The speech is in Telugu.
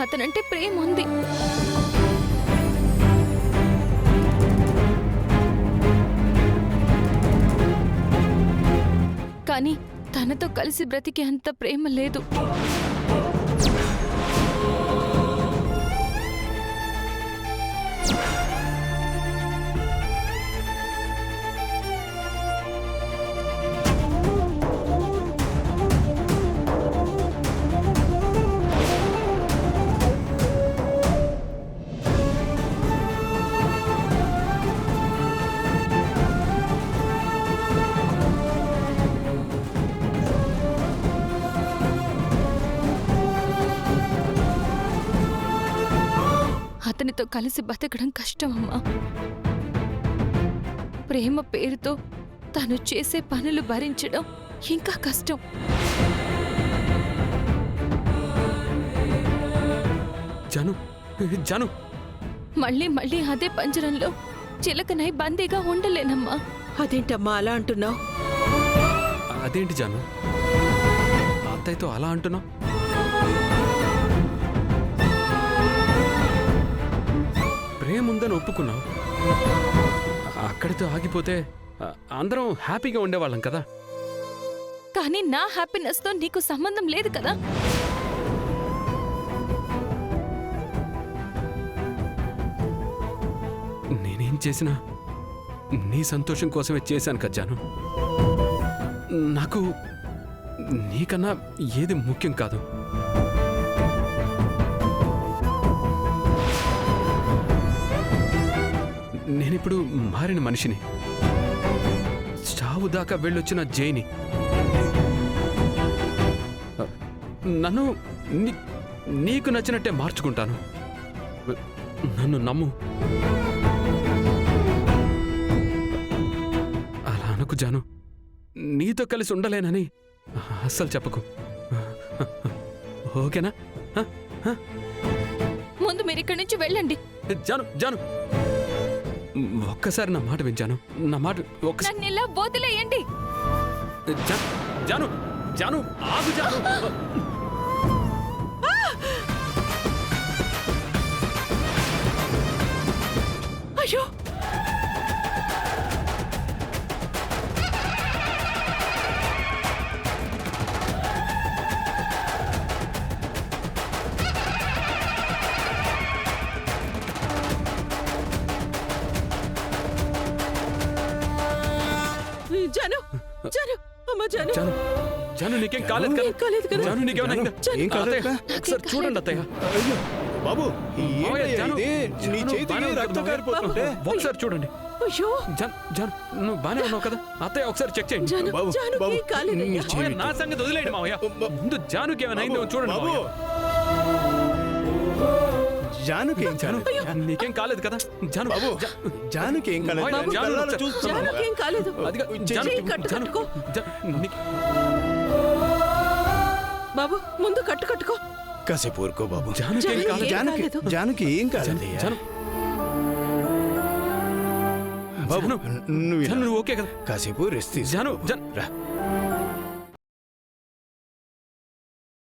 అతనంటే ప్రేమ ఉంది. కానీ తనతో కలిసి బ్రతికే అంత ప్రేమ లేదు. అతనితో కలిసి బతకడం కష్టమమ్మా. ప్రేమ పేరుతో తను చేసే పనులు భరించడం ఇంకా కష్టం. జాను, జాను, మళ్ళీ మళ్ళీ అదే పంజరంలో చిలకనై బందీగా ఉండలేనమ్మా. అదేంటమ్మా అలా అంటున్నావు? అదేంటి జాను, అత్తయ్యతో అలా అంటున్నావు? ప్రేముందని ఒప్పుకున్నావు. అక్కడితో ఆగిపోతే అందరం హ్యాపీగా ఉండేవాళ్ళం కదా. కానీ నా హ్యాపీనెస్తో నీకు సంబంధం లేదు కదా. నేనేం చేసినా నీ సంతోషం కోసమే చేశాను కదా జాను. నాకు నీకన్నా ఏది ముఖ్యం కాదు. నేనిప్పుడు మారిన మనిషిని, చావు దాకా వెళ్ళొచ్చిన జైని. నన్ను నీకు నచ్చినట్టే మార్చుకుంటాను. నన్ను నమ్ము. అలా అనుకు జాను. నీతో కలిసి ఉండలేనని అస్సలు చెప్పకు, ఓకేనా? ముందు మీరు ఇక్కడి నుంచి వెళ్ళండి. జాను, జాను, ఒక్కసారి నా మాట వించాను. నా మాట నన్ను ఇలా వదిలేయండి. జాను, జాను, ఆగు జాను. అయ్యో, జాను, జాను, అమ్మ జాను. జాను, జాను, నీకేం కాలేదు ఏం కాలేదు కదా? జాను, నీకేమైనా ఏం కాలేదు? ఒకసారి చూడండి అత్తయ్య. అయ్యో బాబు, మావయ్య, జాను, నీ జాను, చేతికి బానే రక్తం ఉంది. కారిపోతుంటే ఒకసారి చూడండి. అయ్యో జాను, జాను, నువ్వు బానే ఉన్నావు కదా? అత్తయ్య ఒకసారి చెక్ చేయండి. జాను, బాబు, జాను, బాబు, ఏం కాలేదు. నీ మావయ్య, నా సంగతి వదిలేయండి మావయ్య. ముందు జానుకి ఏమైనా అయిందో చూడండి బాబు, మావయ్య. జానుకి ఏం జాను, కాలేదు? నీకేం కాలేదు కదా? జాను, బాబు, జానుకి ఏం కాలేదు? మావయ్య, నేను జాను, కళ్ళారా ఒకసారి- చూస్తున్నాను. జానుకేం కాలేదు. అదిగా, జాను, చెయ్యి కట్టు, జాను, కట్టుకో. బాబు, ముందు కట్టు కట్టుకో. కాసేపు ఊరుకో బాబు. జానుకి ఏం కాలేదు. జానుకి కాలేదు. జానుకి ఏం కాలేదు. జాను, బాబు జాను, నువ్వు జాను, నువ్వు ఓకే కదా? కాసేపు రెస్ట్ తీసుకో. జాను, జాను, రా.